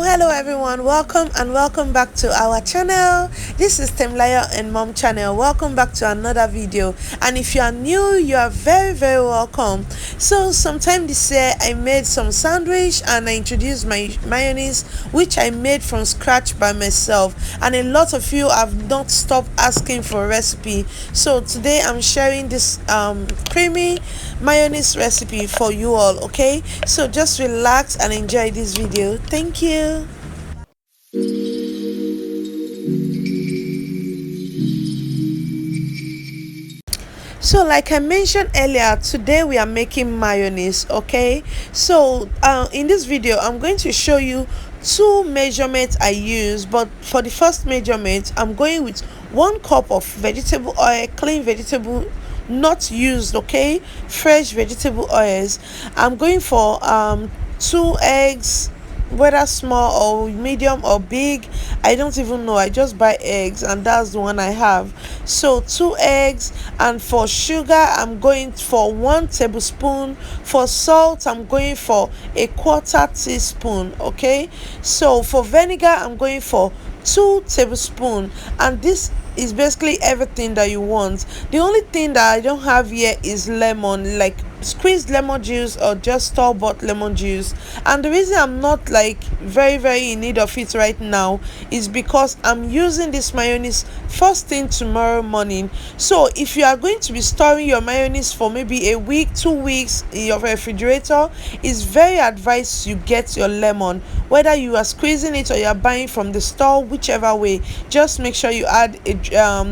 Hello everyone, welcome back to our channel. This is Temlayo and Mom channel. Welcome back to another video, and if you are new, you are very welcome. So sometime this year I made some sandwich and I introduced my mayonnaise, which I made from scratch by myself, and a lot of you have not stopped asking for a recipe. So today I'm sharing this creamy mayonnaise recipe for you all. Okay, so just relax and enjoy this video. Thank you. So like I mentioned earlier, today we are making mayonnaise. Okay, so in this video I'm going to show you two measurements I use, but for the first measurement I'm going with 1 cup of vegetable oil, clean vegetable, not used, okay, fresh vegetable oils. I'm going for 2 eggs, whether small or medium or big, I don't even know, I just buy eggs and that's the one I have. So 2 eggs. And for sugar I'm going for 1 tablespoon. For salt I'm going for a 1/4 teaspoon. Okay, so for vinegar I'm going for 2 tablespoons, and this is basically everything that you want. The only thing that I don't have here is lemon, like squeezed lemon juice or just store-bought lemon juice. And the reason I'm not like very in need of it right now is because I'm using this mayonnaise first thing tomorrow morning. So if you are going to be storing your mayonnaise for maybe a week, 2 weeks in your refrigerator, it's very advised you get your lemon, whether you are squeezing it or you are buying from the store, whichever way. Just make sure you add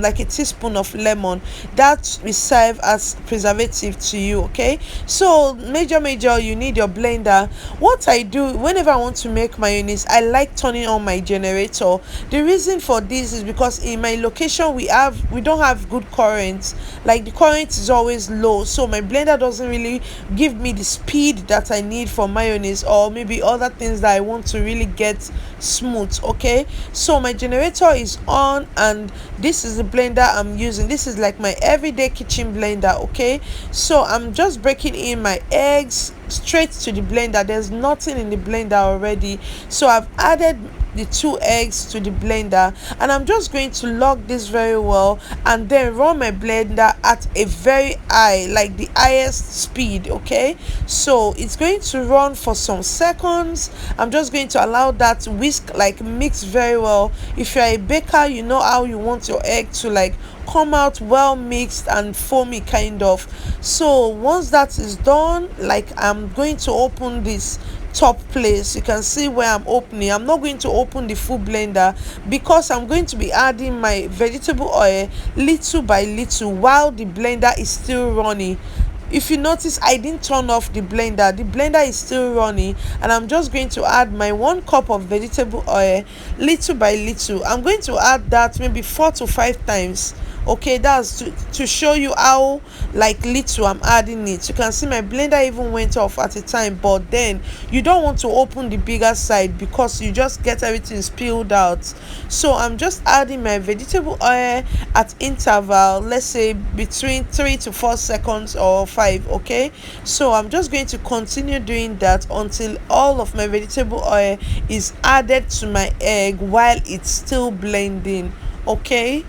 like a teaspoon of lemon. That will serve as preservative to you. Okay, so major you need your blender. What I do whenever I want to make mayonnaise, I like turning on my generator. The reason for this is because in my location we don't have good current, like the current is always low, so my blender doesn't really give me the speed that I need for mayonnaise or maybe other things that I want to really get smooth. Okay, so my generator is on and this is the blender I'm using. This is like my everyday kitchen blender. Okay, so I'm just breaking in my eggs straight to the blender. There's nothing in the blender already, so I've added the 2 eggs to the blender, and I'm just going to lock this very well and then run my blender at a very high, like the highest speed. Okay, so it's going to run for some seconds. I'm just going to allow that to whisk, like mix very well. If you're a baker, you know how you want your egg to like come out well mixed and foamy kind of. So once that is done, like I'm going to open this top place. You can see where I'm opening. I'm not going to open the full blender because I'm going to be adding my vegetable oil little by little while the blender is still running. If you notice, I didn't turn off the blender is still running, and I'm just going to add my 1 cup of vegetable oil little by little. I'm going to add that maybe 4 to 5 times. Okay, that's to show you how like little I'm adding it. You can see my blender even went off at a time, but then you don't want to open the bigger side because you just get everything spilled out. So I'm just adding my vegetable oil at interval, let's say between 3 to 4 seconds or 5. Okay, so I'm just going to continue doing that until all of my vegetable oil is added to my egg while it's still blending. Okay,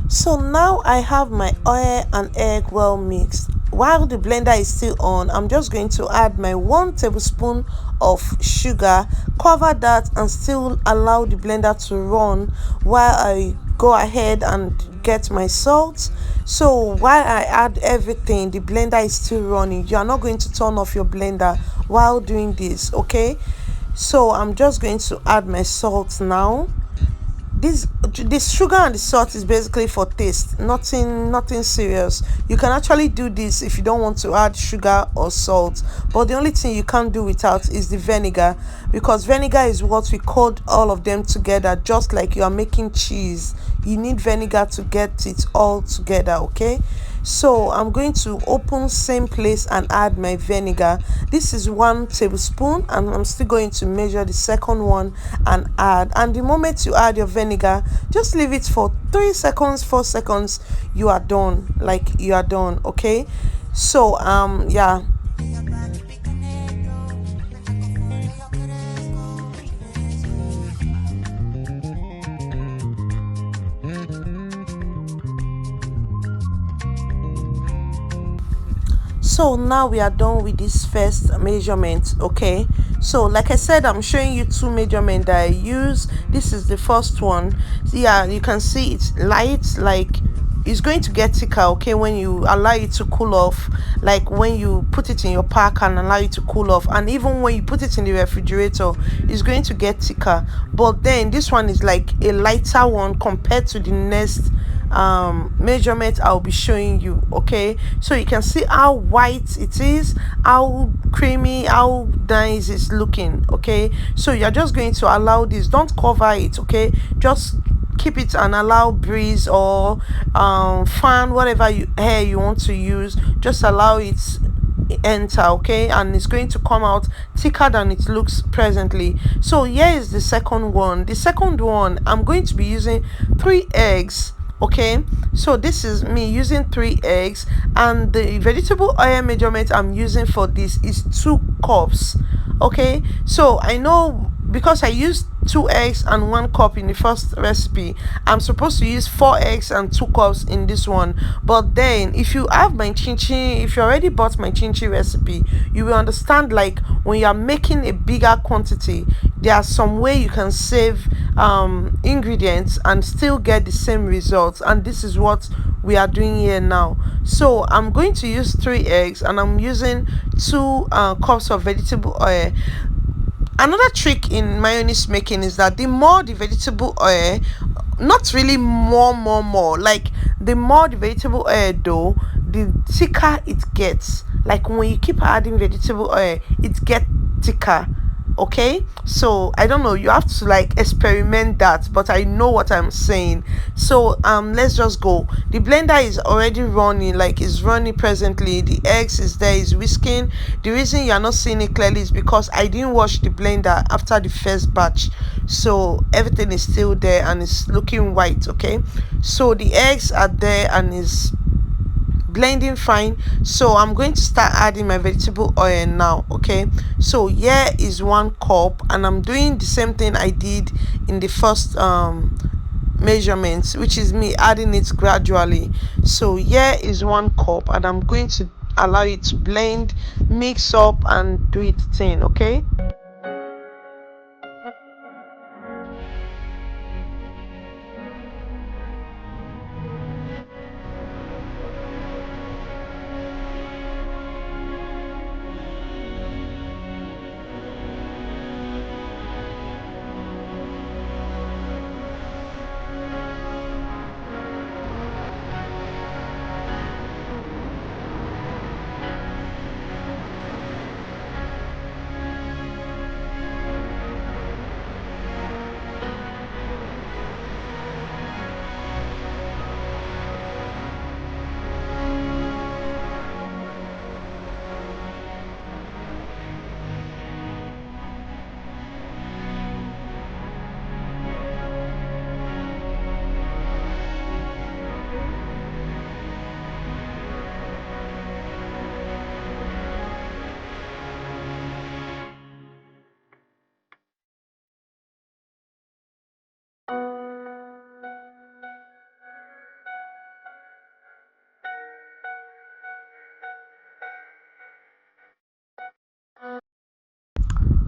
so now I have my oil and egg well mixed. While the blender is still on, I'm just going to add my 1 tablespoon of sugar, cover that and still allow the blender to run while I go ahead and get my salt. So while I add everything, the blender is still running. You are not going to turn off your blender while doing this. Okay, so I'm just going to add my salt now. this sugar and the salt is basically for taste, nothing serious. You can actually do this if you don't want to add sugar or salt, but the only thing you can't do without is the vinegar, because vinegar is what we coat all of them together, just like you are making cheese. You need vinegar to get it all together, okay? So I'm going to open same place and add my vinegar. This is 1 tablespoon, and I'm still going to measure the second one and add. And the moment you add your vinegar, just leave it for 3 seconds, 4 seconds. You are done. Like, you are done, okay? So yeah. So now we are done with this first measurement, okay? So like I said, I'm showing you two measurements that I use. This is the first one. Yeah, you can see it's light, like it's going to get thicker, okay, when you allow it to cool off, like when you put it in your pack and allow it to cool off, and even when you put it in the refrigerator, it's going to get thicker. But then this one is like a lighter one compared to the next measurement I'll be showing you, okay? So you can see how white it is, how creamy, how nice it's looking, okay? So you're just going to allow this, don't cover it, okay? Just keep it and allow breeze or fan, whatever air you want to use, just allow it enter, okay? And it's going to come out thicker than it looks presently. So here is the second one. The second one, I'm going to be using 3 eggs, okay? So this is me using 3 eggs, and the vegetable oil measurement I'm using for this is 2 cups, okay? So I know because I used 2 eggs and 1 cup in the first recipe, I'm supposed to use 4 eggs and 2 cups in this one. But then if you have my chinchin, if you already bought my chinchin recipe, you will understand, like when you are making a bigger quantity, there are some way you can save ingredients and still get the same results, and this is what we are doing here now. So I'm going to use 3 eggs, and I'm using 2 cups of vegetable oil. Another trick in mayonnaise making is that the more the vegetable oil, not really more, like the more the vegetable oil though, the thicker it gets. Like when you keep adding vegetable oil, it gets thicker, okay? So I don't know, you have to like experiment that, but I know what I'm saying. So let's just go. The blender is already running, like it's running presently. The eggs is there, is whisking. The reason you are not seeing it clearly is because I didn't wash the blender after the first batch, so everything is still there and it's looking white, okay? So the eggs are there and is blending fine. So I'm going to start adding my vegetable oil now, okay? So here is 1 cup, and I'm doing the same thing I did in the first measurements, which is me adding it gradually. So here is 1 cup, and I'm going to allow it to blend, mix up, and do its thing, okay?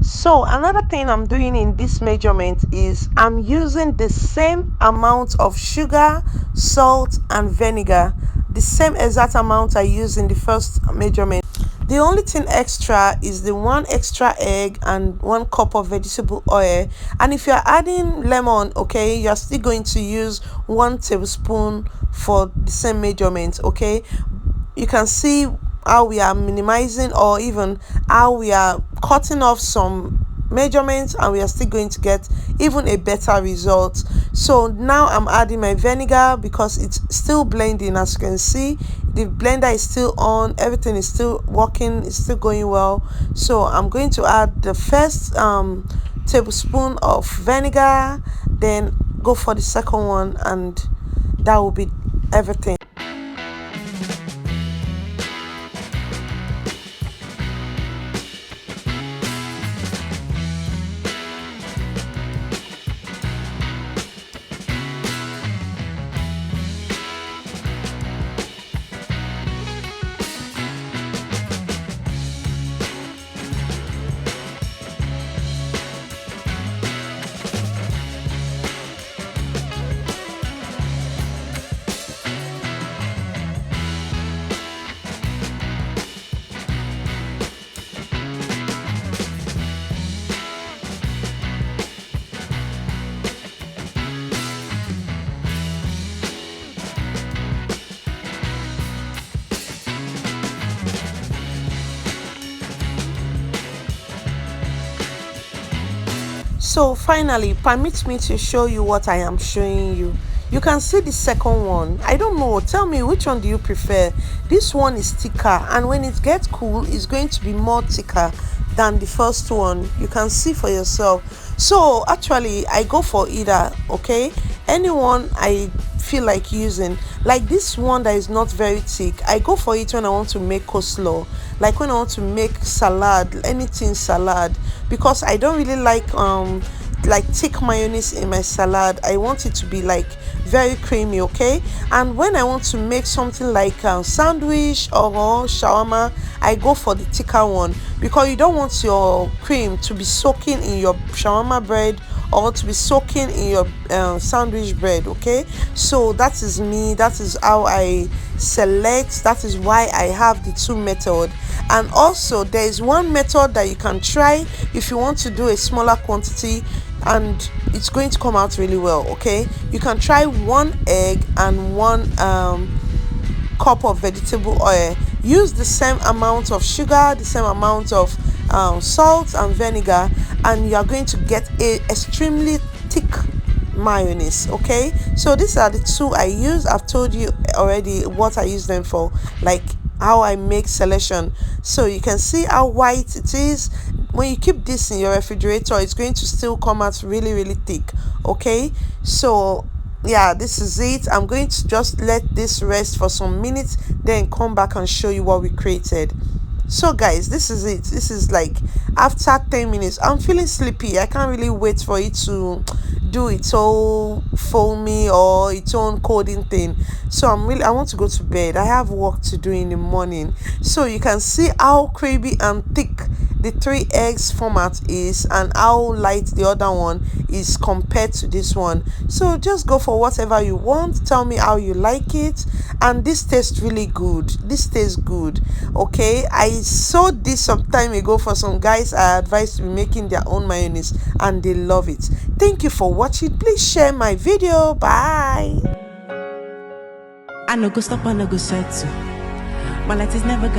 So another thing I'm doing in this measurement is I'm using the same amount of sugar, salt, and vinegar, the same exact amount I used in the first measurement. The only thing extra is the 1 extra egg and 1 cup of vegetable oil. And if you're adding lemon, okay, you're still going to use 1 tablespoon for the same measurement. Okay, you can see how we are minimizing, or even how we are cutting off some measurements, and we are still going to get even a better result. So now I'm adding my vinegar because it's still blending. As you can see, the blender is still on, everything is still working, it's still going well. So I'm going to add the first tablespoon of vinegar, then go for the second one, and that will be everything. So finally, permit me to show you what I am showing you. You can see the second one. I don't know, tell me, which one do you prefer? This one is thicker, and when it gets cool, it's going to be more thicker than the first one. You can see for yourself. So actually, I go for either. Okay, anyone I feel like using. Like this one that is not very thick, I go for it when I want to make coleslaw, like when I want to make salad, anything salad, because I don't really like thick mayonnaise in my salad. I want it to be like very creamy. Okay, and when I want to make something like sandwich or shawarma, I go for the thicker one, because you don't want your cream to be soaking in your shawarma bread or to be soaking in your sandwich bread. Okay, so that is me, that is how I select, that is why I have the two method. And also there is one method that you can try if you want to do a smaller quantity, and it's going to come out really well. Okay, you can try 1 egg and 1 cup of vegetable oil. Use the same amount of sugar, the same amount of salt and vinegar, and you are going to get a extremely thick mayonnaise. Okay, so these are the two I use. I've told you already what I use them for, like how I make selection. So you can see how white it is. When you keep this in your refrigerator, it's going to still come out really thick. Okay, so yeah, this is it. I'm going to just let this rest for some minutes, then come back and show you what we created. So guys, this is it. This is like after 10 minutes. I'm feeling sleepy. I can't really wait for it to do its own foamy or its own coding thing. So I want to go to bed. I have work to do in the morning. So you can see how creamy and thick the 3 eggs format is, and how light the other one is compared to this one. So just go for whatever you want. Tell me how you like it. And this tastes really good. This tastes good. Okay, I saw this some time ago for some guys I advised to be making their own mayonnaise, and they love it. Thank you for watching. Please share my video. Bye. I no go stop, I no go settle. My light is never